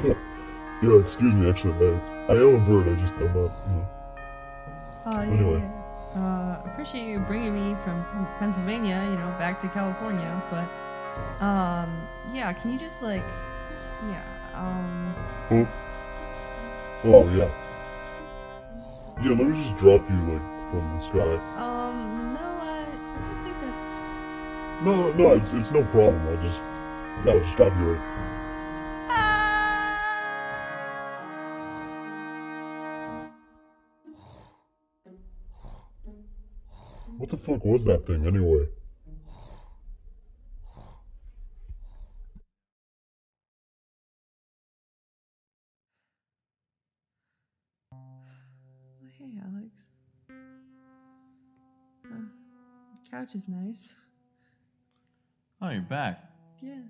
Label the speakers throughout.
Speaker 1: Yeah, excuse me, actually, I am a bird, I'm not.
Speaker 2: Oh, yeah,
Speaker 1: Anyway.
Speaker 2: yeah. Appreciate you bringing me from Pennsylvania, back to California. But, yeah, can you just, yeah,
Speaker 1: Huh? Oh, yeah. Yeah, let me just drop you, from the sky.
Speaker 2: no, I don't think that's.
Speaker 1: No, it's no problem. I'll just drop you right. What the fuck was that thing, anyway?
Speaker 2: Hey, Alex. The couch is nice.
Speaker 3: Oh, you're back.
Speaker 2: Yeah.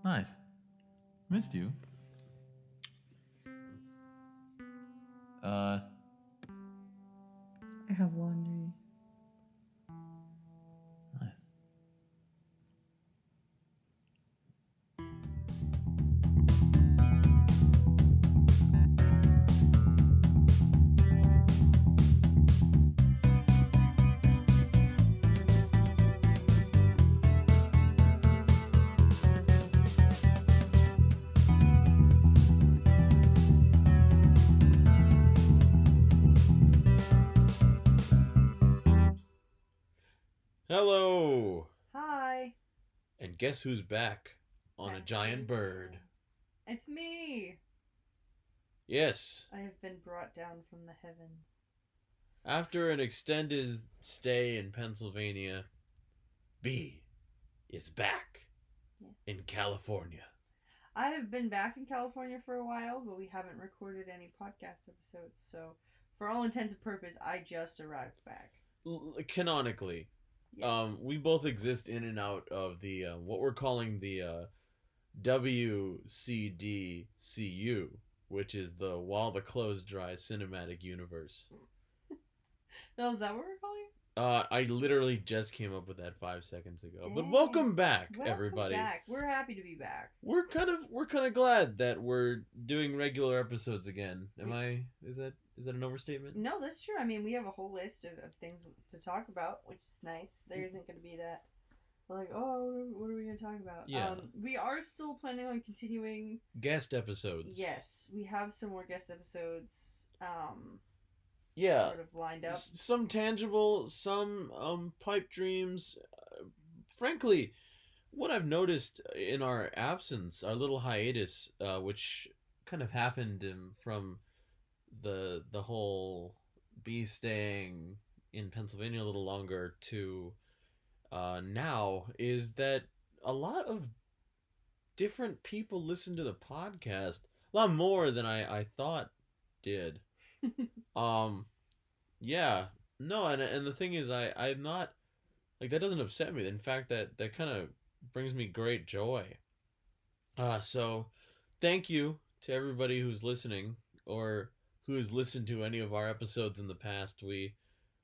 Speaker 3: Nice. Missed you. Uh,
Speaker 2: I have laundry.
Speaker 3: nice.
Speaker 4: Hello!
Speaker 2: Hi.
Speaker 4: And guess who's back on a giant bird?
Speaker 2: It's me.
Speaker 4: Yes,
Speaker 2: I have been brought down from the heavens.
Speaker 4: after an extended stay in Pennsylvania, B is back in California.
Speaker 2: I have been back in California for a while, but we haven't recorded any podcast episodes. So, for all intents and purposes, I just arrived back.
Speaker 4: Canonically,
Speaker 2: Yes.
Speaker 4: we both exist in and out of the what we're calling the WCDCU, which is the While the Clothes Dry cinematic universe.
Speaker 2: No, is that what we're calling it?
Speaker 4: I literally just came up with that 5 seconds ago.
Speaker 2: Dang.
Speaker 4: But welcome back,
Speaker 2: Welcome
Speaker 4: everybody.
Speaker 2: back. We're happy to be back.
Speaker 4: We're kind of glad that we're doing regular episodes again. Is that an overstatement?
Speaker 2: No, that's true. I mean, we have a whole list of things to talk about, which is nice. There isn't going to be that, like, oh, what are we going to talk about?
Speaker 4: Yeah.
Speaker 2: We are still planning on continuing
Speaker 4: Guest episodes.
Speaker 2: Yes, we have some more guest episodes.
Speaker 4: Yeah.
Speaker 2: Sort of lined up.
Speaker 4: Some tangible, some pipe dreams. Frankly, what I've noticed in our absence, our little hiatus, which kind of happened from the whole bee staying in Pennsylvania a little longer to now, is that a lot of different people listen to the podcast. A lot more than I thought did. Yeah. No, and the thing is, I'm not, like, that doesn't upset me. In fact, that kind of brings me great joy. So thank you to everybody who's listening or who has listened to any of our episodes in the past. We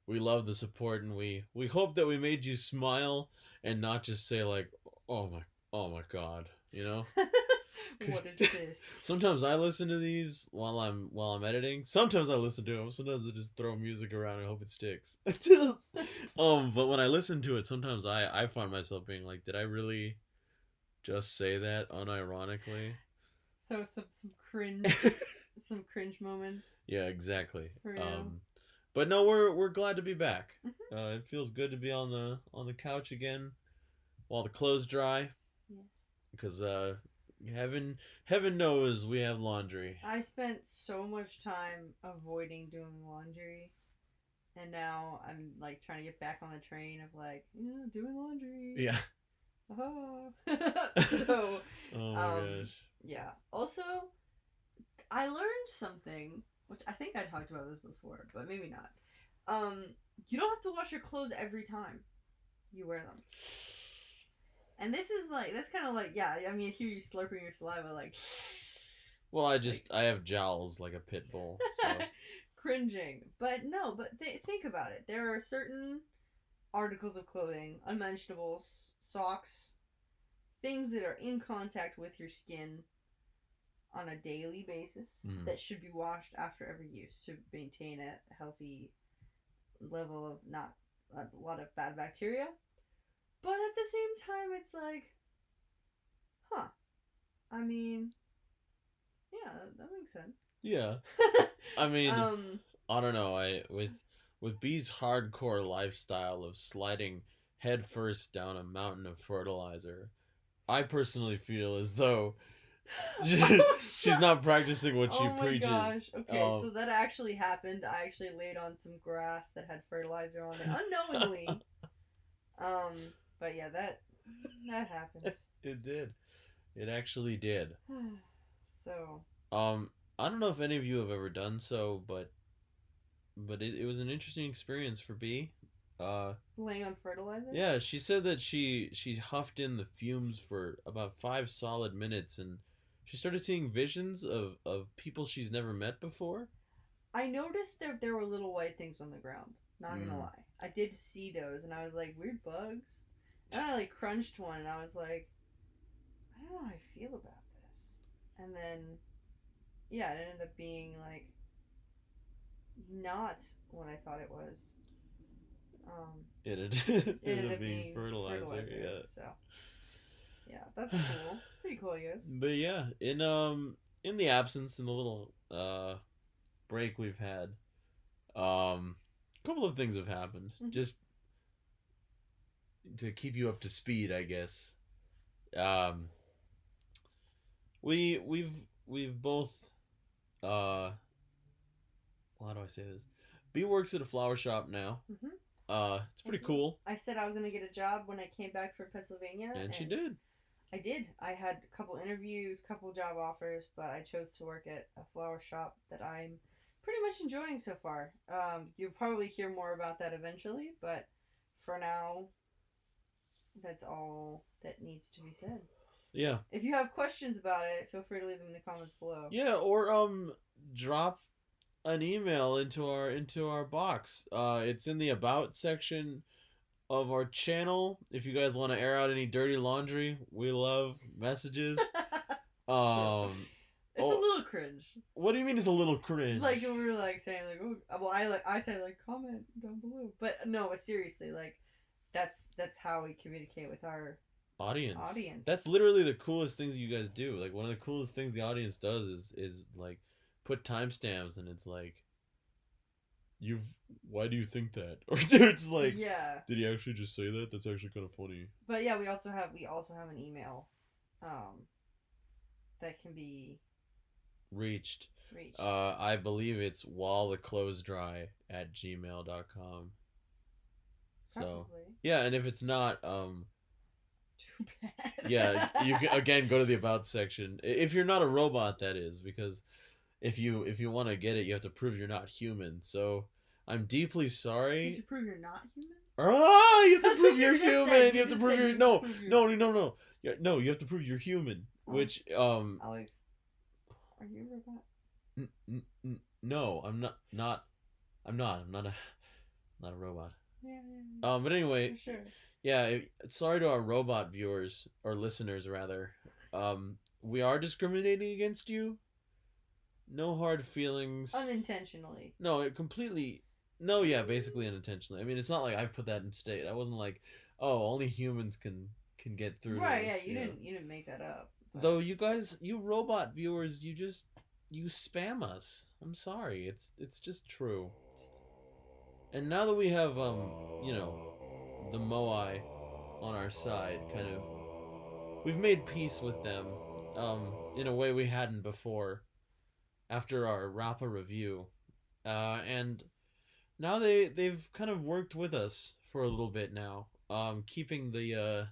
Speaker 4: love the support, and we hope that we made you smile and not just say like, oh my god, you know.
Speaker 2: What is this?
Speaker 4: Sometimes I listen to these while I'm editing. Sometimes I listen to them. Sometimes I just throw music around and hope it sticks. But when I listen to it, sometimes I find myself being like, did I really just say that unironically?
Speaker 2: So some cringe, some cringe moments.
Speaker 4: Yeah, exactly.
Speaker 2: For you.
Speaker 4: But no, we're glad to be back. Mm-hmm. It feels good to be on the couch again while the clothes dry.
Speaker 2: Yes.
Speaker 4: Because heaven knows we have laundry.
Speaker 2: I spent so much time avoiding doing laundry, and now I'm like trying to get back on the train of like, doing laundry.
Speaker 4: Yeah.
Speaker 2: Oh. So.
Speaker 4: Oh my gosh.
Speaker 2: Yeah. Also, I learned something, which I think I talked about this before, but maybe not. You don't have to wash your clothes every time you wear them. And this is like, that's kind of like, yeah, I mean, I hear you slurping your saliva, like.
Speaker 4: Well, I have jowls like a pit bull. So.
Speaker 2: Cringing. But no, think about it. There are certain articles of clothing, unmentionables, socks, things that are in contact with your skin on a daily basis that should be washed after every use to maintain a healthy level of not a lot of bad bacteria. But at the same time, it's like, huh. I mean, yeah, that makes sense.
Speaker 4: Yeah. I mean, I don't know. With B's hardcore lifestyle of sliding headfirst down a mountain of fertilizer, I personally feel as though she's not practicing what she preaches.
Speaker 2: Oh my gosh. Okay, so that actually happened. I actually laid on some grass that had fertilizer on it unknowingly. But yeah, that happened.
Speaker 4: It did. It actually did.
Speaker 2: So.
Speaker 4: I don't know if any of you have ever done so, but it was an interesting experience for B.
Speaker 2: Laying on fertilizer?
Speaker 4: Yeah, she said that she huffed in the fumes for about 5 solid minutes, and she started seeing visions of people she's never met before.
Speaker 2: I noticed there were little white things on the ground. Not gonna lie, I did see those, and I was like, weird bugs. And I like crunched one, and I was like, I don't know how I feel about this. And then, yeah, it ended up being like not what I thought it was.
Speaker 4: It ended up being fertilizer. Yeah.
Speaker 2: So, yeah, that's cool. It's pretty cool, I guess.
Speaker 4: But yeah, in the absence, in the little break we've had, a couple of things have happened. Just to keep you up to speed, I guess. We've both how do I say this? B works at a flower shop now. It's pretty cool.
Speaker 2: I said I was gonna get a job when I came back from Pennsylvania,
Speaker 4: and she did.
Speaker 2: I did. I had a couple interviews, couple job offers, but I chose to work at a flower shop that I'm pretty much enjoying so far. You'll probably hear more about that eventually, but for now, that's all that needs to be said.
Speaker 4: Yeah.
Speaker 2: If you have questions about it, feel free to leave them in the comments below.
Speaker 4: Yeah, or drop an email into our box. It's in the about section of our channel. If you guys want to air out any dirty laundry, we love messages.
Speaker 2: It's a little cringe.
Speaker 4: What do you mean it's a little cringe?
Speaker 2: Like we were like saying like, oh, well, I say like comment down below, but no, seriously, like that's how we communicate with our audience.
Speaker 4: That's literally the coolest things you guys do. Like one of the coolest things the audience does is like put timestamps, and it's like, why do you think that? Or it's like,
Speaker 2: yeah,
Speaker 4: did he actually just say that? That's actually kind of funny.
Speaker 2: But yeah, we also have an email that can be reached.
Speaker 4: I believe it's whiletheclothesdry@gmail.com. So yeah, and if it's not,
Speaker 2: too bad.
Speaker 4: Yeah, you can again go to the about section. If you're not a robot, that is, because if you want to get it, you have to prove you're not human. So I'm deeply sorry.
Speaker 2: You have to prove you're not human?
Speaker 4: You have to prove you're human. You have to prove you're no. You have to prove you're human. Which
Speaker 2: Alex, are you a robot?
Speaker 4: No, I'm not. I'm not a robot.
Speaker 2: Yeah.
Speaker 4: But anyway,
Speaker 2: for sure.
Speaker 4: Yeah, sorry to our robot viewers, or listeners rather. We are discriminating against you. No hard feelings.
Speaker 2: Unintentionally.
Speaker 4: No, completely. No, yeah, basically unintentionally. I mean, it's not like I put that in state. I wasn't like, oh, only humans can get through.
Speaker 2: Right?
Speaker 4: This,
Speaker 2: Yeah, you didn't make that up.
Speaker 4: But... Though you guys, you robot viewers, you spam us. I'm sorry. It's just true. And now that we have the Moai on our side, kind of, we've made peace with them in a way we hadn't before after our Rappa review, and now they've kind of worked with us for a little bit now, keeping the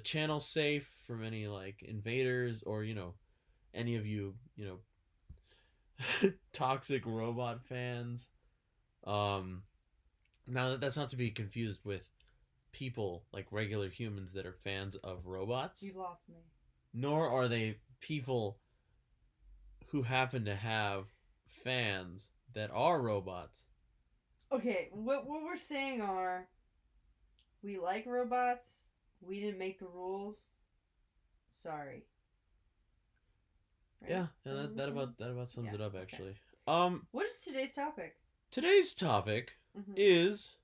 Speaker 4: channel safe from any like invaders or any of you toxic robot fans. Now that's not to be confused with people, like regular humans that are fans of robots.
Speaker 2: You lost me.
Speaker 4: Nor are they people who happen to have fans that are robots.
Speaker 2: Okay, what we're saying are, we like robots. We didn't make the rules. Sorry. Right?
Speaker 4: Yeah,
Speaker 2: Is what
Speaker 4: that
Speaker 2: we're saying?
Speaker 4: about sums
Speaker 2: Yeah,
Speaker 4: it up
Speaker 2: okay.
Speaker 4: actually.
Speaker 2: What is today's topic?
Speaker 4: Today's topic
Speaker 2: Mhm.
Speaker 4: is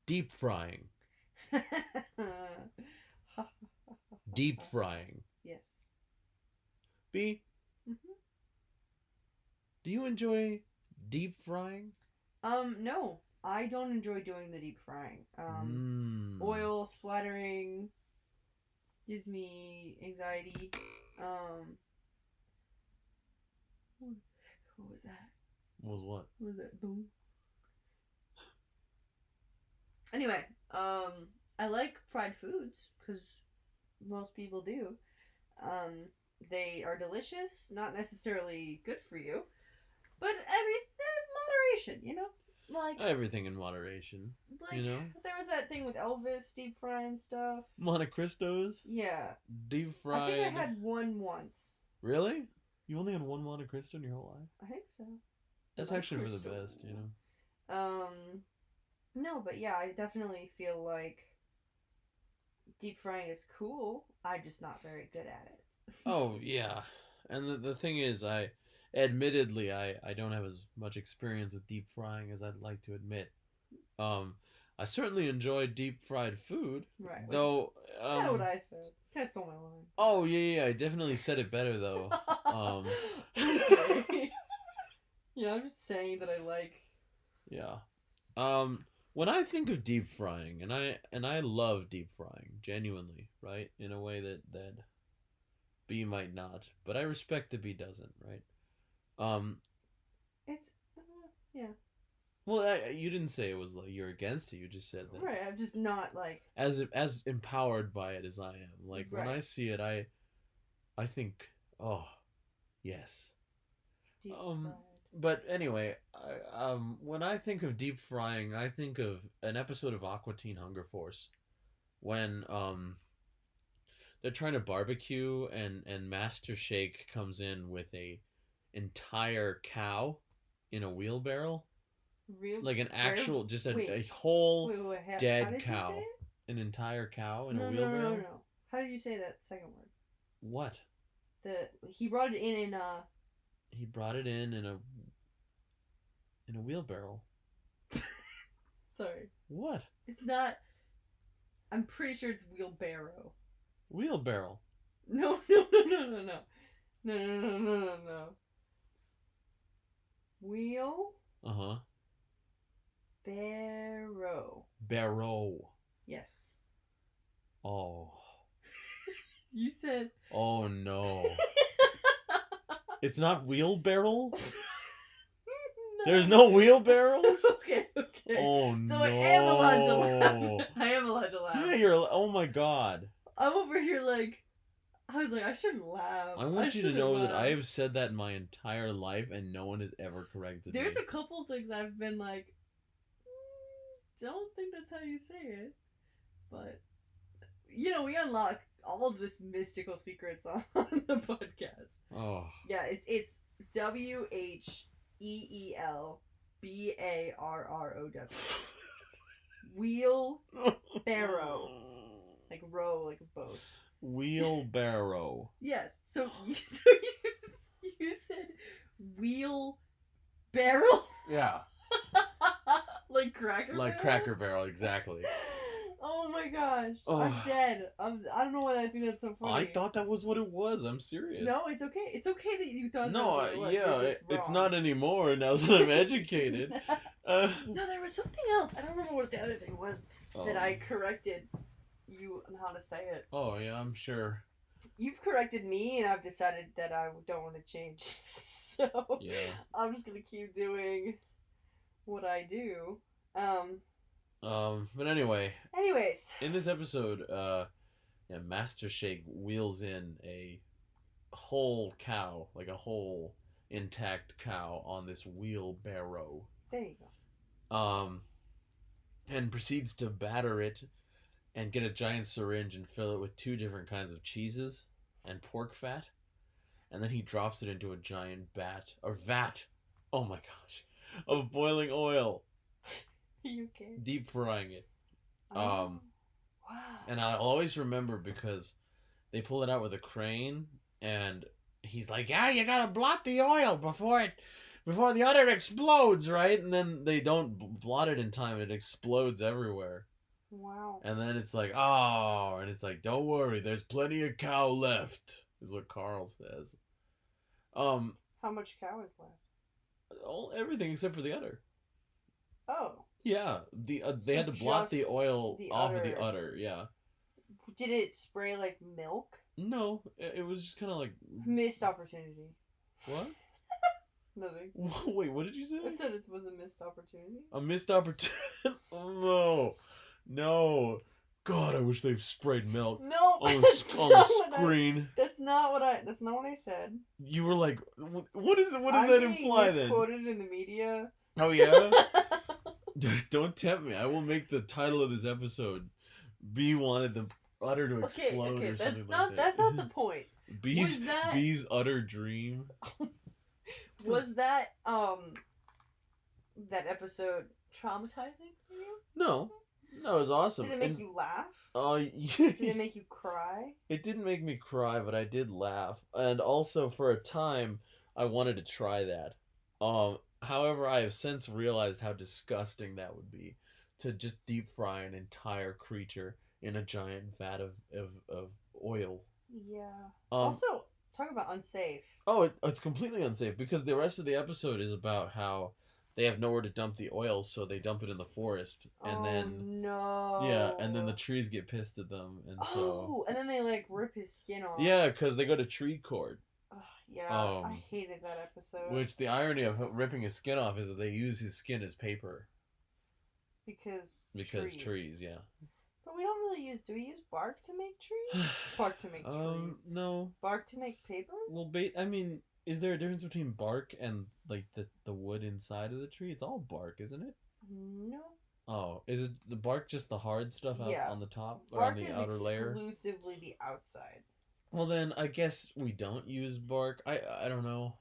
Speaker 4: deep frying. Deep frying.
Speaker 2: Yes.
Speaker 4: B,
Speaker 2: Mhm.
Speaker 4: do you enjoy deep frying?
Speaker 2: No, I don't enjoy doing the deep frying.
Speaker 4: Mm.
Speaker 2: Oil splattering gives me anxiety. What was that?
Speaker 4: Was what?
Speaker 2: What was that? Boom. Anyway, I like fried foods because most people do. They are delicious, not necessarily good for you, but I mean, moderation, you know? Like,
Speaker 4: Everything in moderation.
Speaker 2: like
Speaker 4: You know?
Speaker 2: there was that thing with Elvis deep frying stuff.
Speaker 4: Monte Cristos?
Speaker 2: Yeah,
Speaker 4: Deep
Speaker 2: I
Speaker 4: fried.
Speaker 2: think I had one once.
Speaker 4: Really? You only had one Monte Cristo in your whole life?
Speaker 2: I think so.
Speaker 4: That's
Speaker 2: Monte
Speaker 4: actually for the
Speaker 2: Cristo.
Speaker 4: best, you know?
Speaker 2: No, but yeah, I definitely feel like deep frying is cool. I'm just not very good at it.
Speaker 4: Oh, yeah. And the thing is, admittedly, I don't have as much experience with deep frying as I'd like to admit. I certainly enjoy deep fried food,
Speaker 2: Right. Which
Speaker 4: though.
Speaker 2: is kind of what I said. Kind of stole my line.
Speaker 4: Oh yeah, I definitely said it better though.
Speaker 2: Okay. Yeah, I'm just saying that I like.
Speaker 4: Yeah. When I think of deep frying, and I love deep frying, genuinely, right? In a way that B might not, but I respect that B doesn't, right? Um,
Speaker 2: It's. Yeah.
Speaker 4: well, you didn't say it was like you're against it. You just said that
Speaker 2: Right. I'm just not like.
Speaker 4: as empowered by it as I am. Like when I
Speaker 2: Right.
Speaker 4: see it, I think, oh, yes.
Speaker 2: Deep
Speaker 4: Um,
Speaker 2: fried.
Speaker 4: but anyway, when I think of deep frying, I think of an episode of Aqua Teen Hunger Force when they're trying to barbecue and Master Shake comes in with a entire cow in a wheelbarrow,
Speaker 2: Real.
Speaker 4: like an actual just a
Speaker 2: Wait.
Speaker 4: whole
Speaker 2: Wait. How
Speaker 4: dead
Speaker 2: did
Speaker 4: cow,
Speaker 2: you say it?
Speaker 4: an entire cow in a
Speaker 2: No.
Speaker 4: wheelbarrow.
Speaker 2: No. How did you say that second word?
Speaker 4: What?
Speaker 2: He brought it in
Speaker 4: He brought it in a wheelbarrow.
Speaker 2: Sorry.
Speaker 4: What?
Speaker 2: It's not. I'm pretty sure it's wheelbarrow.
Speaker 4: Wheelbarrow.
Speaker 2: No. Wheel
Speaker 4: Uh-huh.
Speaker 2: barrow.
Speaker 4: Barrow.
Speaker 2: Yes.
Speaker 4: Oh.
Speaker 2: You said.
Speaker 4: Oh no. It's not wheelbarrow? There's no wheelbarrows?
Speaker 2: Okay.
Speaker 4: Oh
Speaker 2: So
Speaker 4: no.
Speaker 2: I am allowed to laugh. I am allowed to laugh.
Speaker 4: Yeah, you're. Oh my god.
Speaker 2: I'm over here like. I was like, I shouldn't laugh.
Speaker 4: I want you to
Speaker 2: shouldn't
Speaker 4: know that I
Speaker 2: laugh.
Speaker 4: have said that my entire life and no one has ever corrected
Speaker 2: There's
Speaker 4: me.
Speaker 2: a couple things I've been like, don't think that's how you say it. But, you know, we unlock all of this mystical secrets on the podcast.
Speaker 4: Oh.
Speaker 2: Yeah, it's WheelBarrow. Wheelbarrow. Like row, like a boat.
Speaker 4: Wheelbarrow.
Speaker 2: Yes. So you said wheelbarrow?
Speaker 4: Yeah.
Speaker 2: Like Cracker Barrel?
Speaker 4: Like Cracker Barrel, exactly.
Speaker 2: Oh my gosh.
Speaker 4: Oh.
Speaker 2: I'm dead. I don't know why I think that's so funny.
Speaker 4: I thought that was what it was. I'm serious.
Speaker 2: No, it's okay. It's okay that you thought
Speaker 4: No,
Speaker 2: that was what it was.
Speaker 4: yeah,
Speaker 2: You're just
Speaker 4: it's
Speaker 2: wrong.
Speaker 4: not anymore now that I'm educated.
Speaker 2: No, there was something else. I don't remember what the other thing was that I corrected you on how to say it.
Speaker 4: Oh, yeah, I'm sure.
Speaker 2: You've corrected me, and I've decided that I don't want to change. So
Speaker 4: Yeah.
Speaker 2: I'm just gonna keep doing what I do.
Speaker 4: But anyway,
Speaker 2: Anyways.
Speaker 4: in this episode, Master Shake wheels in a whole cow, like a whole intact cow on this wheelbarrow.
Speaker 2: There you go.
Speaker 4: And proceeds to batter it and get a giant syringe and fill it with 2 different kinds of cheeses and pork fat. And then he drops it into a giant vat, oh my gosh, of boiling oil.
Speaker 2: Are you okay?
Speaker 4: Deep frying it.
Speaker 2: Wow.
Speaker 4: And I'll always remember because they pull it out with a crane and he's like, "Yeah, you gotta blot the oil before the udder explodes, right?" And then they don't blot it in time; it explodes everywhere.
Speaker 2: Wow.
Speaker 4: And then it's like, "Oh," and it's like, "Don't worry, there's plenty of cow left," is what Carl says.
Speaker 2: How much cow is left?
Speaker 4: Everything except for the udder.
Speaker 2: Oh.
Speaker 4: Yeah, they
Speaker 2: So
Speaker 4: had to blot the
Speaker 2: just
Speaker 4: oil
Speaker 2: the
Speaker 4: off of the
Speaker 2: udder.
Speaker 4: udder. Yeah.
Speaker 2: Did it spray like milk?
Speaker 4: No, it was just kind of like
Speaker 2: Missed opportunity.
Speaker 4: what?
Speaker 2: Nothing.
Speaker 4: Wait, what did you say?
Speaker 2: I said it was a missed opportunity.
Speaker 4: A missed opportunity. Oh, no. God, I wish they've sprayed milk
Speaker 2: No,
Speaker 4: on
Speaker 2: that's
Speaker 4: the
Speaker 2: not what
Speaker 4: screen.
Speaker 2: That's not what I said.
Speaker 4: You were like, what does
Speaker 2: I'm
Speaker 4: that
Speaker 2: being
Speaker 4: imply then?
Speaker 2: misquoted in the media.
Speaker 4: Oh yeah. Don't tempt me. I will make the title of this episode "Bee wanted the udder to explode" or something like that.
Speaker 2: That's not the point.
Speaker 4: Bee's
Speaker 2: Was that-
Speaker 4: Bee's utter dream.
Speaker 2: Was that that episode traumatizing for you?
Speaker 4: No, it was awesome.
Speaker 2: Did it make you laugh?
Speaker 4: Did
Speaker 2: Did it make you cry?
Speaker 4: It didn't make me cry, but I did laugh, and also for a time, I wanted to try that. However, I have since realized how disgusting that would be, to just deep fry an entire creature in a giant vat of oil.
Speaker 2: Yeah.
Speaker 4: Um,
Speaker 2: Also, talk about unsafe.
Speaker 4: it's completely unsafe because the rest of the episode is about how they have nowhere to dump the oil, so they dump it in the forest, and then
Speaker 2: no.
Speaker 4: and then the trees get pissed at them, and so
Speaker 2: Oh, and then they like rip his skin off.
Speaker 4: yeah, because they go to tree court.
Speaker 2: Ugh, yeah, I hated that episode.
Speaker 4: Which the irony of ripping his skin off is that they use his skin as paper
Speaker 2: because
Speaker 4: trees, yeah.
Speaker 2: But we don't really use. Do we use bark to make trees? Bark to make trees.
Speaker 4: No.
Speaker 2: Bark to make paper?
Speaker 4: Well, I mean, is there a difference between bark and like the wood inside of the tree? It's all bark, isn't it?
Speaker 2: No.
Speaker 4: Oh, is it the bark just the hard stuff out on the top or
Speaker 2: bark
Speaker 4: on the
Speaker 2: is
Speaker 4: outer layer?
Speaker 2: Exclusively the outside.
Speaker 4: Well, then I guess we don't use bark. I don't know.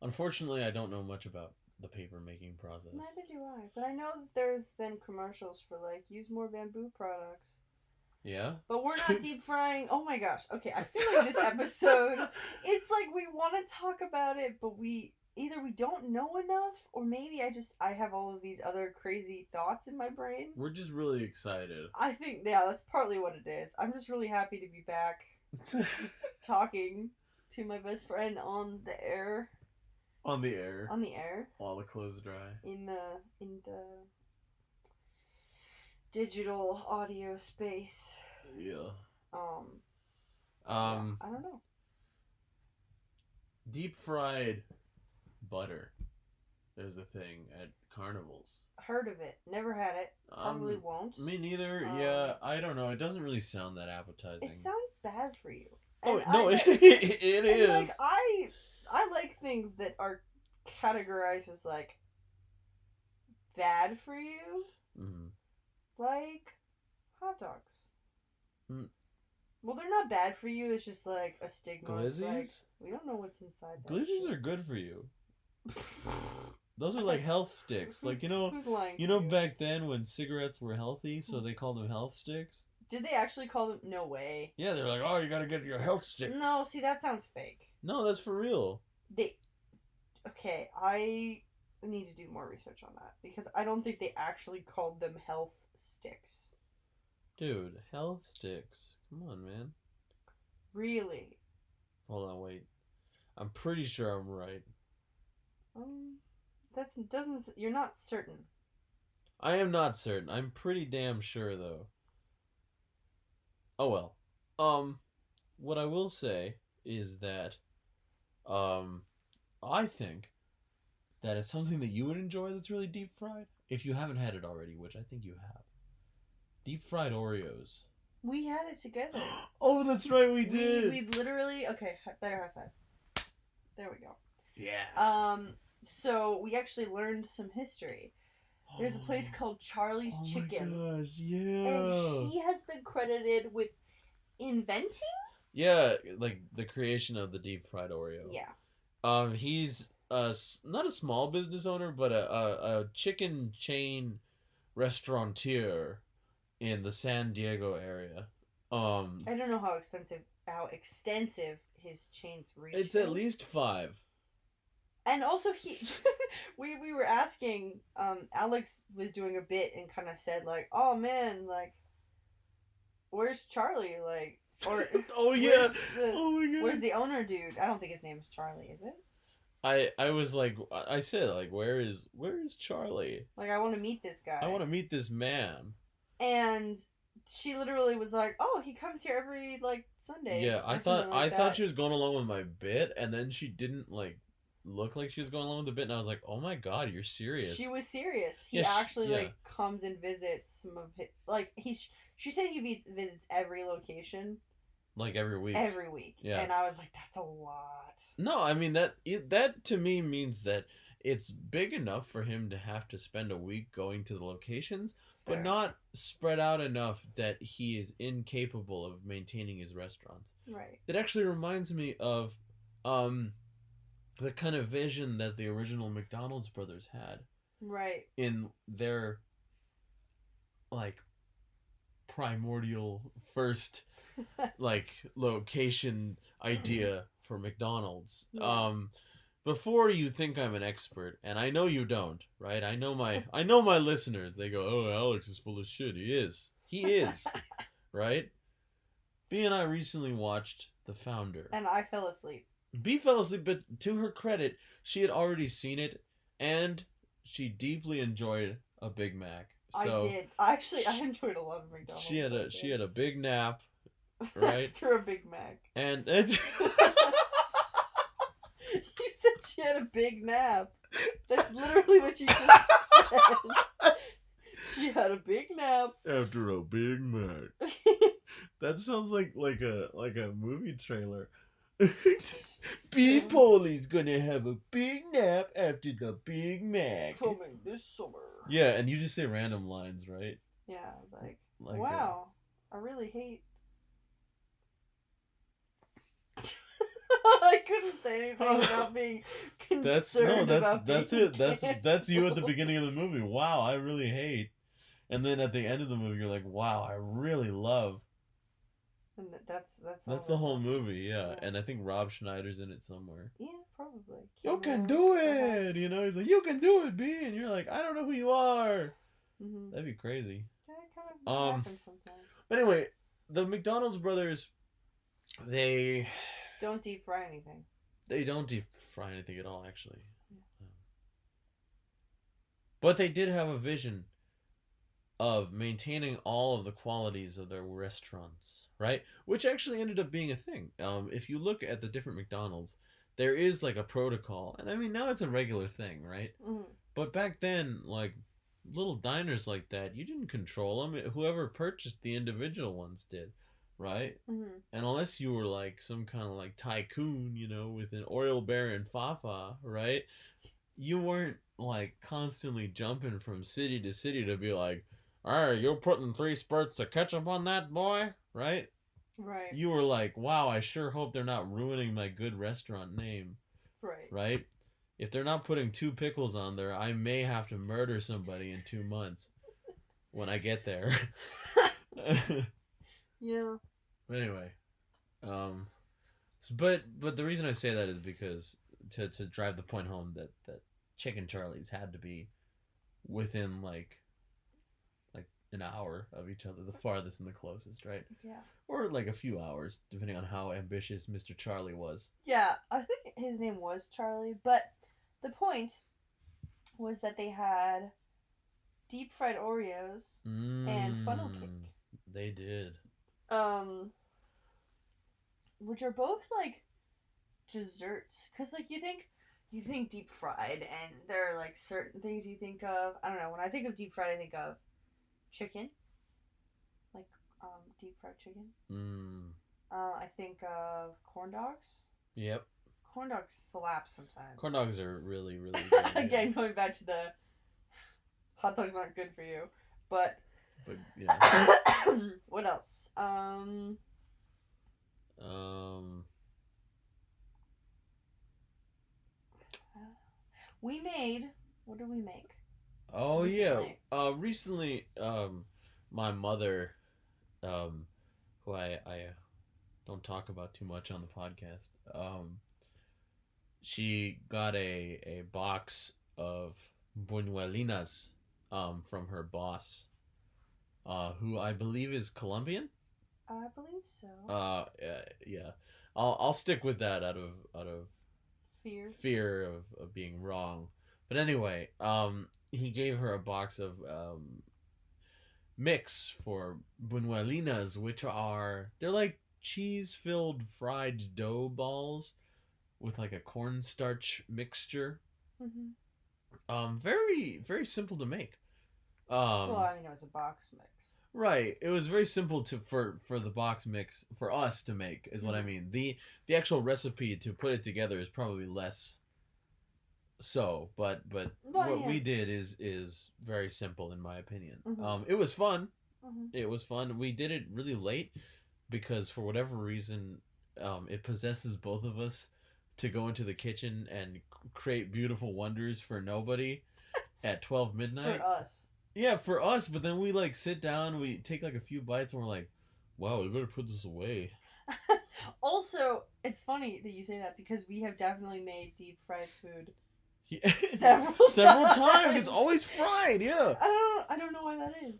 Speaker 4: Unfortunately, I don't know much about the paper making process.
Speaker 2: Neither do I. But I know that there's been commercials for like use more bamboo products.
Speaker 4: Yeah.
Speaker 2: But we're not deep frying. Oh my gosh. Okay, I feel like this episode, it's like we want to talk about it, but either we don't know enough, or maybe I have all of these other crazy thoughts in my brain.
Speaker 4: We're just really excited.
Speaker 2: I think, yeah, that's partly what it is. I'm just really happy to be back talking to my best friend on the air.
Speaker 4: On the air.
Speaker 2: On the air.
Speaker 4: While the clothes dry.
Speaker 2: In the digital audio space.
Speaker 4: Yeah.
Speaker 2: I don't know.
Speaker 4: Deep fried butter. There's a thing at carnivals.
Speaker 2: Heard of it. Never had it. Probably won't.
Speaker 4: Me neither. Yeah, I don't know. It doesn't really sound that appetizing.
Speaker 2: It sounds bad for you.
Speaker 4: Oh
Speaker 2: And
Speaker 4: no,
Speaker 2: it
Speaker 4: is.
Speaker 2: Like I like things that are categorized as like bad for you, like hot dogs.
Speaker 4: Mm.
Speaker 2: Well, they're not bad for you. It's just like a stigma.
Speaker 4: Glizzies?
Speaker 2: Like, we don't know what's inside. That
Speaker 4: Glizzies
Speaker 2: shit.
Speaker 4: are good for you. Those are like health sticks. Like
Speaker 2: Who's lying to
Speaker 4: you know back then when cigarettes were healthy, so they called them health sticks.
Speaker 2: Did they actually call them? No way.
Speaker 4: Yeah, they're like, oh, you gotta get your health stick.
Speaker 2: No, see, that sounds fake.
Speaker 4: No, that's for real.
Speaker 2: Okay, I need to do more research on that because I don't think they actually called them health sticks.
Speaker 4: Dude, health sticks. Come on, man.
Speaker 2: Really?
Speaker 4: Hold on, wait. I'm pretty sure I'm right.
Speaker 2: You're not certain.
Speaker 4: I am not certain. I'm pretty damn sure though. Oh well. What I will say is that I think that it's something that you would enjoy that's really deep fried. If you haven't had it already, which I think you have. Deep fried Oreos.
Speaker 2: We had it together.
Speaker 4: Oh, that's right, we did.
Speaker 2: We literally better high five. There we go.
Speaker 4: Yeah.
Speaker 2: So we actually learned some history. There's a place called Charlie's Chicken.
Speaker 4: Oh my gosh, yeah.
Speaker 2: And he has been credited with inventing?
Speaker 4: Yeah, like the creation of the deep fried Oreo.
Speaker 2: Yeah.
Speaker 4: He's not a small business owner, but a chicken chain restaurateur in the San Diego area.
Speaker 2: I don't know how extensive his chains reach.
Speaker 4: It's at least 5.
Speaker 2: And also we were asking, Alex was doing a bit and kind of said like, oh man, like, where's Charlie? Like, or
Speaker 4: Oh yeah.
Speaker 2: the,
Speaker 4: Oh my god.
Speaker 2: where's the owner dude? I don't think his name is Charlie, is it?
Speaker 4: I was like, I said like, where is Charlie?
Speaker 2: Like, I want to meet this guy.
Speaker 4: I want to meet this man.
Speaker 2: And she literally was like, oh, he comes here every like Sunday.
Speaker 4: Yeah,
Speaker 2: or something like
Speaker 4: I thought
Speaker 2: that.
Speaker 4: she was going along with my bit, and then she didn't like look like she was going along with the bit, and I was like, oh my god, you're serious.
Speaker 2: She was serious. He
Speaker 4: Yeah,
Speaker 2: actually
Speaker 4: yeah.
Speaker 2: like comes and visits some of his, like she said he visits every location
Speaker 4: Like every week.
Speaker 2: every week.
Speaker 4: Yeah.
Speaker 2: And I was like, that's a lot.
Speaker 4: No, I mean that to me means that it's big enough for him to have to spend a week going to the locations, but
Speaker 2: Fair.
Speaker 4: not spread out enough that he is incapable of maintaining his restaurants.
Speaker 2: Right.
Speaker 4: It actually reminds me of the kind of vision that the original McDonald's brothers had
Speaker 2: Right.
Speaker 4: in their like primordial first like location idea for McDonald's.
Speaker 2: Yeah.
Speaker 4: Before you think I'm an expert, and I know you don't, right? I know my listeners. They go, "Oh, Alex is full of shit." He is, right? B and I recently watched The Founder.
Speaker 2: And I fell asleep.
Speaker 4: B fell asleep, but to her credit, she had already seen it, and she deeply enjoyed a Big Mac. So
Speaker 2: I did. I enjoyed a lot of McDonald's.
Speaker 4: she had
Speaker 2: that day.
Speaker 4: a big nap, right?
Speaker 2: After a Big Mac.
Speaker 4: And it's
Speaker 2: You said she had a big nap. That's literally what you just said. She had a big nap.
Speaker 4: after a Big Mac. That sounds like a movie trailer. People's gonna have a big nap after the Big Mac.
Speaker 2: Coming this summer.
Speaker 4: Yeah, and you just say random lines, right?
Speaker 2: Yeah, like
Speaker 4: Like
Speaker 2: wow, I really hate. I couldn't say anything without being concerned about
Speaker 4: that's
Speaker 2: being
Speaker 4: it. That's you at the
Speaker 2: canceled.
Speaker 4: beginning of the movie. Wow, I really hate. And then at the end of the movie, you're like, wow, I really love.
Speaker 2: And that's
Speaker 4: That's
Speaker 2: all
Speaker 4: the
Speaker 2: it
Speaker 4: whole
Speaker 2: was.
Speaker 4: movie, yeah.
Speaker 2: Yeah.
Speaker 4: And I think Rob Schneider's in it somewhere.
Speaker 2: Yeah, probably.
Speaker 4: You can
Speaker 2: Cameo,
Speaker 4: do it,
Speaker 2: perhaps.
Speaker 4: you know. He's like, you can do it, B, and you're like, I don't know who you are.
Speaker 2: Mhm.
Speaker 4: That'd be crazy.
Speaker 2: That kind of happens sometimes.
Speaker 4: But anyway, the McDonald's brothers, they
Speaker 2: Don't deep fry anything.
Speaker 4: don't deep fry anything at all, actually.
Speaker 2: Yeah.
Speaker 4: But they did have a vision of maintaining all of the qualities of their restaurants, right? Which actually ended up being a thing. If you look at the different McDonald's, there is like a protocol, and I mean now it's a regular thing, right?
Speaker 2: Mhm.
Speaker 4: But back then, like little diners like that, you didn't control them. Whoever purchased the individual ones did, right?
Speaker 2: Mhm.
Speaker 4: And unless you were like some kind of like tycoon, you know, with an oil baron fafa, right? You weren't like constantly jumping from city to city to be like, all right, you're putting 3 spurts of ketchup on that, boy, right?
Speaker 2: Right.
Speaker 4: You were like, wow, I sure hope they're not ruining my good restaurant name,
Speaker 2: Right.
Speaker 4: right? If they're not putting 2 pickles on there, I may have to murder somebody in 2 months when I get there.
Speaker 2: Yeah.
Speaker 4: Anyway, but the reason I say that is because to drive the point home that Chicken Charlie's had to be within like an hour of each other, the farthest and the closest, right?
Speaker 2: Yeah.
Speaker 4: Or like a few hours, depending on how ambitious Mr. Charlie was.
Speaker 2: Yeah, I think his name was Charlie, but the point was that they had deep fried Oreos and funnel cake.
Speaker 4: They did.
Speaker 2: Which are both like desserts, cause like you think deep fried, and there are like certain things you think of. I don't know. When I think of deep fried, I think of chicken, like deep fried chicken. I think of corn dogs.
Speaker 4: Yep.
Speaker 2: Corn dogs slap sometimes.
Speaker 4: Corn dogs are really, really good.
Speaker 2: Again, going back to the hot dogs aren't good for you, but
Speaker 4: yeah.
Speaker 2: what else? We made. What did we make?
Speaker 4: Oh
Speaker 2: Recently.
Speaker 4: yeah. Recently, my mother, who I don't talk about too much on the podcast. She got a box of buñuelinas from her boss, who I believe is Colombian.
Speaker 2: I believe so.
Speaker 4: Yeah. I'll stick with that out of
Speaker 2: Fear.
Speaker 4: of being wrong. But anyway, he gave her a box of mix for buñuelinas, which they're like cheese filled fried dough balls with like a cornstarch mixture. Very very simple to make.
Speaker 2: Well, I mean, it was a box mix.
Speaker 4: Right. It was very simple for the box mix for us to make is what I mean. The actual recipe to put it together is probably less so, but what we did is very simple in my opinion. It was fun. It was fun. We did it really late because for whatever reason it possesses both of us to go into the kitchen and create beautiful wonders for nobody at 12 midnight.
Speaker 2: For us.
Speaker 4: Yeah, for us, but then we like sit down, we take like a few bites, and we're like, "Wow, we better put this away."
Speaker 2: Also, it's funny that you say that because we have definitely made deep fried food
Speaker 4: Yeah.
Speaker 2: several
Speaker 4: times. It's always fried. Yeah.
Speaker 2: I don't know why that is.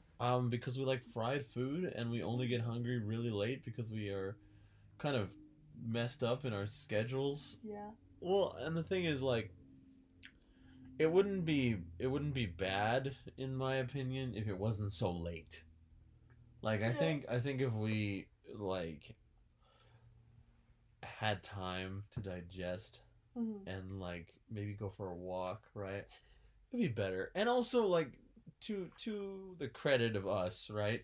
Speaker 4: Because we like fried food, and we only get hungry really late because we are kind of messed up in our schedules.
Speaker 2: Yeah.
Speaker 4: Well, and the thing is, like, it wouldn't be bad in my opinion if it wasn't so late. Like I think if we like had time to digest and like maybe go for a walk, right? It'd be better. And also like to the credit of us, right?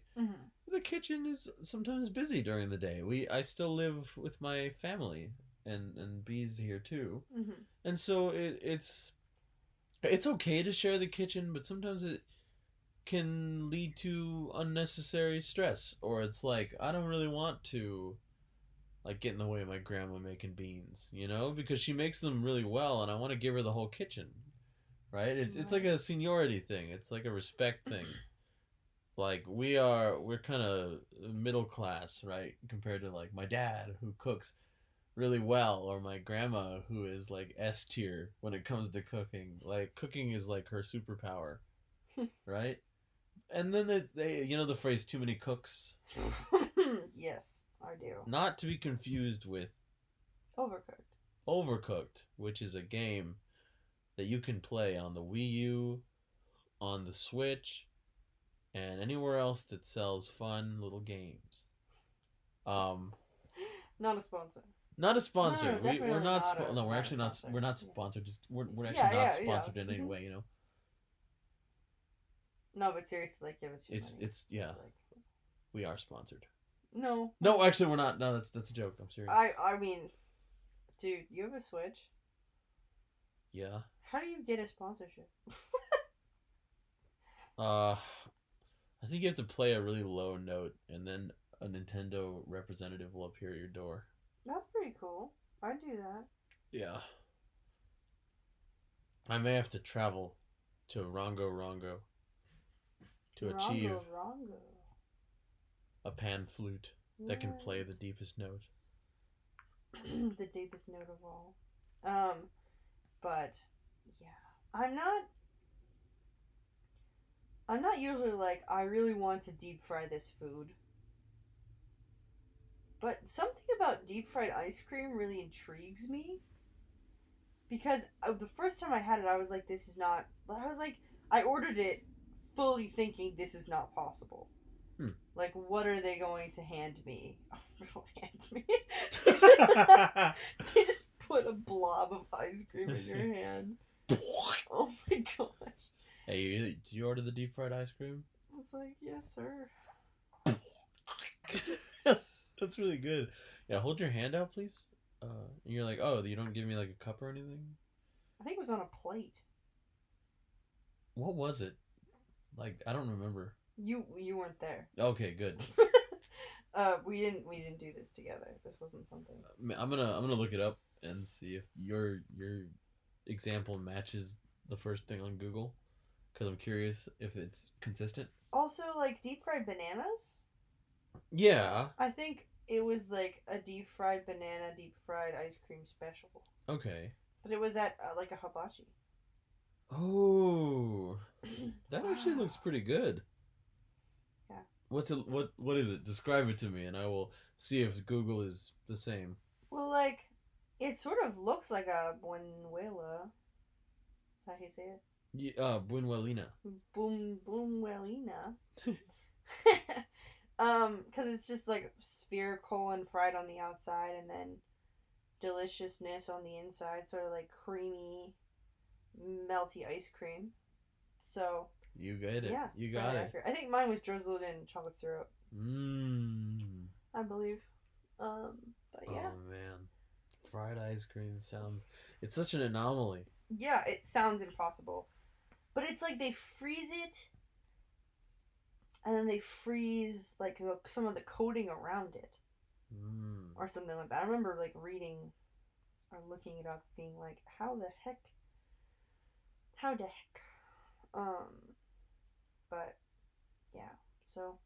Speaker 4: The kitchen is sometimes busy during the day. I still live with my family and B's here too. And so it's okay to share the kitchen, but sometimes it can lead to unnecessary stress. Or it's like, I don't really want to like get in the way of my grandma making beans, you know? Because she makes them really well and I want to give her the whole kitchen. Right? It's like a seniority thing. It's like a respect thing. Like we're kind of middle class, right? Compared to like my dad who cooks really well, or my grandma who is like S tier when it comes to cooking. Like cooking is like her superpower, right? And then they you know the phrase "too many cooks."
Speaker 2: Yes, I do.
Speaker 4: Not to be confused with
Speaker 2: Overcooked.
Speaker 4: Overcooked, which is a game that you can play on the Wii U, on the Switch, and anywhere else that sells fun little games.
Speaker 2: Not a sponsor.
Speaker 4: Not a sponsor.
Speaker 2: No,
Speaker 4: We're not.
Speaker 2: not
Speaker 4: We're
Speaker 2: a
Speaker 4: actually not.
Speaker 2: sponsor.
Speaker 4: We're not
Speaker 2: Yeah.
Speaker 4: sponsored. Just we're actually not sponsored in any way. You know.
Speaker 2: No, but seriously, like, give us your money.
Speaker 4: It's yeah.
Speaker 2: Like,
Speaker 4: We are sponsored.
Speaker 2: no.
Speaker 4: No, actually, we're not. No, that's a joke. I'm serious.
Speaker 2: I mean, dude, you have a Switch.
Speaker 4: Yeah.
Speaker 2: How do you get a sponsorship?
Speaker 4: I think you have to play a really low note, and then a Nintendo representative will appear at your door.
Speaker 2: That's pretty cool. I'd do that.
Speaker 4: Yeah. I may have to travel to Rongo to achieve
Speaker 2: Rongo.
Speaker 4: a pan flute that can play the deepest note.
Speaker 2: The deepest note of all. But yeah, I'm not usually like, I really want to deep fry this food. But something about deep fried ice cream really intrigues me. Because the first time I had it, I was like, I ordered it fully thinking this is not possible. Like, what are they going to hand me? Oh, don't hand me. They just put a blob of ice cream in your hand. Oh my gosh.
Speaker 4: Hey, did you order the deep fried ice cream?
Speaker 2: I was like, yes, sir.
Speaker 4: That's really good. Yeah, hold your hand out, please. And you're like, oh, you don't give me like a cup or anything?
Speaker 2: I think it was on a plate.
Speaker 4: What was it? Like, I don't remember.
Speaker 2: You weren't there.
Speaker 4: Okay, good.
Speaker 2: We didn't do this together. This wasn't something.
Speaker 4: I'm gonna look it up and see if your example matches the first thing on Google, because I'm curious if it's consistent.
Speaker 2: Also, like, deep fried bananas.
Speaker 4: Yeah.
Speaker 2: I think It was like a deep fried banana, deep fried ice cream special.
Speaker 4: Okay.
Speaker 2: But it was at like a hibachi.
Speaker 4: Oh, that actually looks pretty good.
Speaker 2: Yeah.
Speaker 4: What is it? Describe it to me, and I will see if Google is the same.
Speaker 2: Well, like, it sort of looks like a buñuela. Is that how you say it?
Speaker 4: Buñuelina.
Speaker 2: Buñuelina. Because it's just like spherical and fried on the outside, and then deliciousness on the inside, sort of like creamy, melty ice cream. So
Speaker 4: You get it.
Speaker 2: yeah,
Speaker 4: You got
Speaker 2: very
Speaker 4: it.
Speaker 2: accurate. I think mine was drizzled in chocolate syrup.
Speaker 4: Mmm.
Speaker 2: I believe. But yeah.
Speaker 4: Oh man, fried ice cream sounds. It's such an anomaly.
Speaker 2: Yeah, it sounds impossible. But it's like they freeze it, and then they freeze like some of the coating around it, or something like that. I remember like reading or looking it up, being like, "How the heck? How the heck?" But yeah. So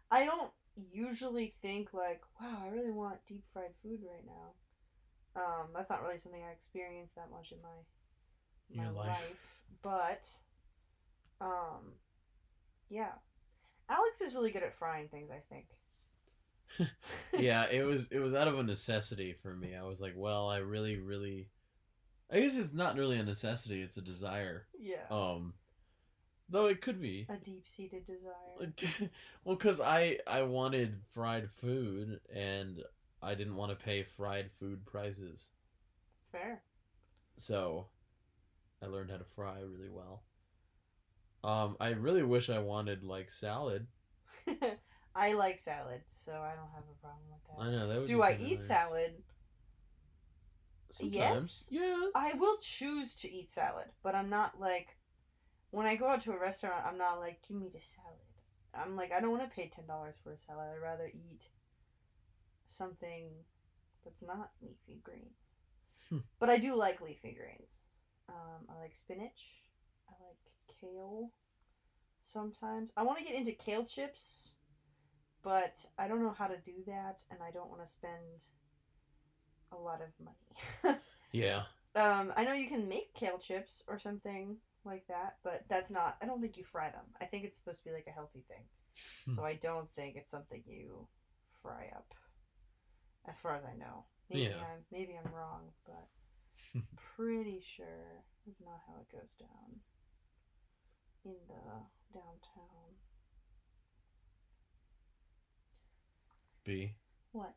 Speaker 2: I don't usually think like, "Wow, I really want deep fried food right now." That's not really something I experience that much in my life. But yeah. Alex is really good at frying things, I think.
Speaker 4: Yeah, it was out of a necessity for me. I was like, well, I really, really. I guess it's not really a necessity; it's a desire.
Speaker 2: Yeah.
Speaker 4: Though it could be.
Speaker 2: A deep-seated desire.
Speaker 4: Well, because I wanted fried food and I didn't want to pay fried food prices.
Speaker 2: Fair.
Speaker 4: So I learned how to fry really well. I really wish I wanted like salad.
Speaker 2: I like salad, so I don't have a problem with that.
Speaker 4: I know that would.
Speaker 2: Do
Speaker 4: be
Speaker 2: I
Speaker 4: kinda
Speaker 2: eat
Speaker 4: nice.
Speaker 2: salad?
Speaker 4: Sometimes.
Speaker 2: Yes.
Speaker 4: Yeah.
Speaker 2: I will choose to eat salad, but I'm not like when I go out to a restaurant, I'm not like, give me the salad. I'm like, I don't want to pay $10 for a salad. I'd rather eat something that's not leafy greens. But I do like leafy greens. I like spinach. I like kale sometimes. I want to get into kale chips, but I don't know how to do that, and I don't want to spend a lot of money.
Speaker 4: Yeah.
Speaker 2: I know you can make kale chips or something like that, but that's not. I don't think you fry them. I think it's supposed to be like a healthy thing. So I don't think it's something you fry up. As far as I know, maybe I'm wrong, but pretty sure that's not how it goes down in the downtown.
Speaker 4: B.
Speaker 2: What?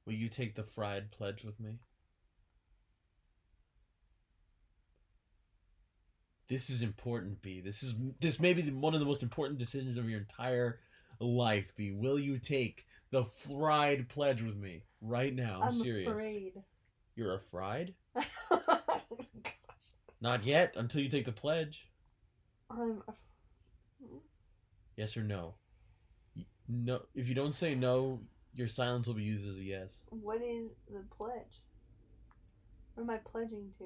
Speaker 4: Will you take the fried pledge with me? This is important, B. This may be one of the most important decisions of your entire life, B. Will you take the fried pledge with me right now? I'm serious.
Speaker 2: Afraid.
Speaker 4: You're afraid?
Speaker 2: Oh my gosh.
Speaker 4: Not yet, until you take the pledge.
Speaker 2: I'm
Speaker 4: Yes or no? No. If you don't say no, your silence will be used as a yes.
Speaker 2: What is the pledge? What am I pledging to?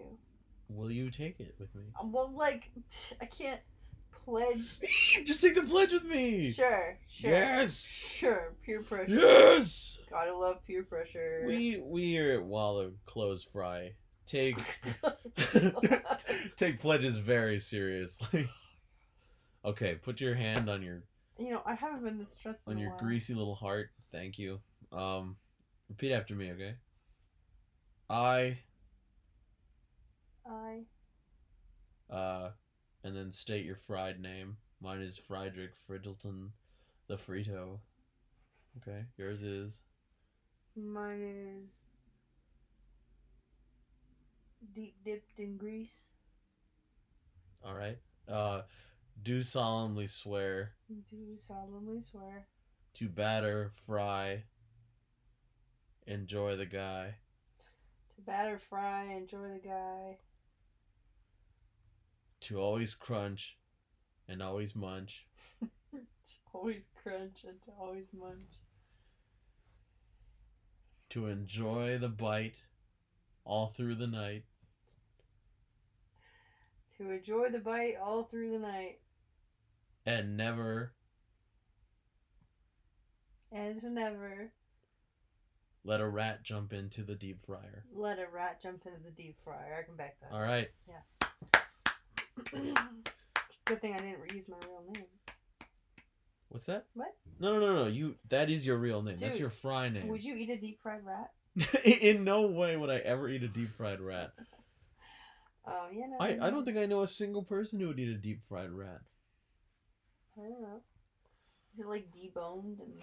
Speaker 4: Will you take it with me?
Speaker 2: Well, like, I can't pledge.
Speaker 4: Just take the pledge with me.
Speaker 2: Sure.
Speaker 4: Yes.
Speaker 2: Sure. Peer pressure.
Speaker 4: Yes.
Speaker 2: Gotta love peer pressure.
Speaker 4: We here at Wallow Clothes Fry take take pledges very seriously. Okay, put your hand on your
Speaker 2: I haven't been this stressed in
Speaker 4: on
Speaker 2: a
Speaker 4: your
Speaker 2: while.
Speaker 4: greasy little heart. Thank you. Repeat after me, okay? I and then state your fried name. Mine is Friedrich Fridgelton the Frito. Okay, yours is
Speaker 2: Mine is deep dipped in grease.
Speaker 4: all right. Do solemnly swear
Speaker 2: Do solemnly swear
Speaker 4: to batter, fry, enjoy the guy,
Speaker 2: to batter, fry, enjoy the guy,
Speaker 4: to always crunch and always munch,
Speaker 2: to always crunch and to always munch,
Speaker 4: to enjoy the bite all through the night,
Speaker 2: to enjoy the bite all through the night,
Speaker 4: and never
Speaker 2: And never
Speaker 4: let a rat jump into the deep fryer.
Speaker 2: let a rat jump into the deep fryer. I can back that.
Speaker 4: All right.
Speaker 2: Good thing I didn't use my real name.
Speaker 4: What's that?
Speaker 2: What?
Speaker 4: No. That is your real name. That's
Speaker 2: Dude,
Speaker 4: your fry name.
Speaker 2: Would you eat a deep fried rat?
Speaker 4: In no way would I ever eat a deep fried rat.
Speaker 2: Yeah, no.
Speaker 4: I don't think I know a single person who would eat a deep fried rat.
Speaker 2: I don't know. Is it like deboned and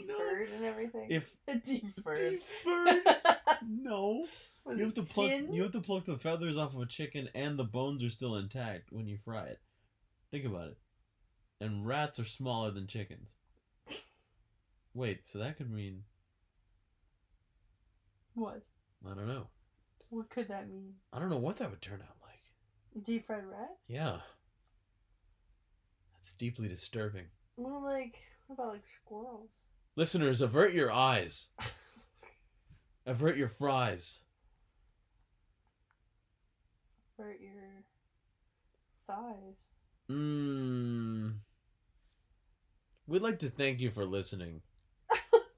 Speaker 4: Deferred
Speaker 2: and everything?
Speaker 4: If
Speaker 2: deferred.
Speaker 4: No.
Speaker 2: With
Speaker 4: You have to
Speaker 2: its
Speaker 4: pluck.
Speaker 2: skin?
Speaker 4: You have to pluck the feathers off of a chicken, and the bones are still intact when you fry it. Think about it. And rats are smaller than chickens. Wait, so that could mean
Speaker 2: What?
Speaker 4: I don't know.
Speaker 2: What could that mean?
Speaker 4: I don't know what that would turn out like.
Speaker 2: Deep fried rat?
Speaker 4: Yeah. That's deeply disturbing.
Speaker 2: Well, like, what about like squirrels?
Speaker 4: Listeners, avert your eyes. Avert your fries.
Speaker 2: Or your thighs?
Speaker 4: We'd like to thank you for listening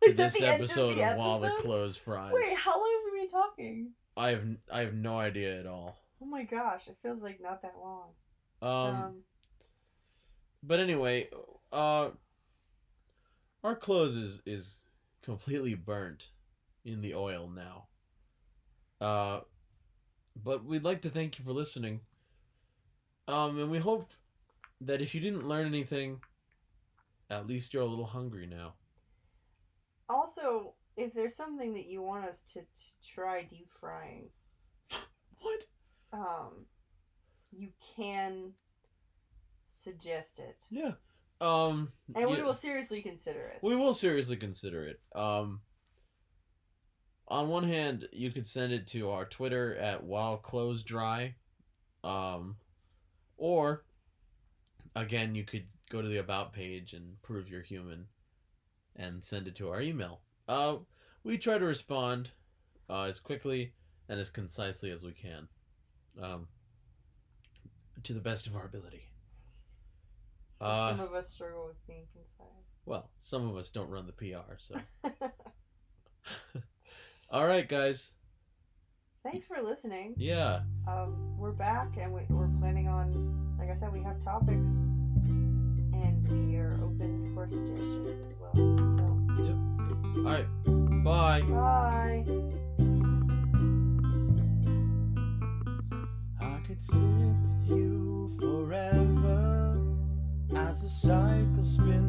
Speaker 2: Is
Speaker 4: to
Speaker 2: that
Speaker 4: this
Speaker 2: the end of
Speaker 4: episode
Speaker 2: the
Speaker 4: of While the
Speaker 2: episode?
Speaker 4: Clothes Fries.
Speaker 2: Wait, how long have we been talking?
Speaker 4: I have no idea at all.
Speaker 2: Oh my gosh, it feels like not that long.
Speaker 4: But anyway, our clothes is completely burnt in the oil now. But we'd like to thank you for listening. And we hope that if you didn't learn anything, at least you're a little hungry now.
Speaker 2: Also, if there's something that you want us to try deep frying,
Speaker 4: What?
Speaker 2: you can suggest it.
Speaker 4: Yeah.
Speaker 2: And we
Speaker 4: yeah,
Speaker 2: will seriously consider it.
Speaker 4: we will seriously consider it. On one hand, you could send it to our Twitter at While Clothes Dry. Or, again, you could go to the About page and prove you're human and send it to our email. We try to respond as quickly and as concisely as we can, to the best of our ability.
Speaker 2: Some of us struggle with being concise.
Speaker 4: Well, some of us don't run the PR, so. All right, guys.
Speaker 2: Thanks for listening.
Speaker 4: Yeah.
Speaker 2: We're back, and we're planning on, like I said, we have topics, and we are open for suggestions as well. So.
Speaker 4: Yep. All right. Bye.
Speaker 2: Bye.
Speaker 5: I could sit with you forever as the cycle spins.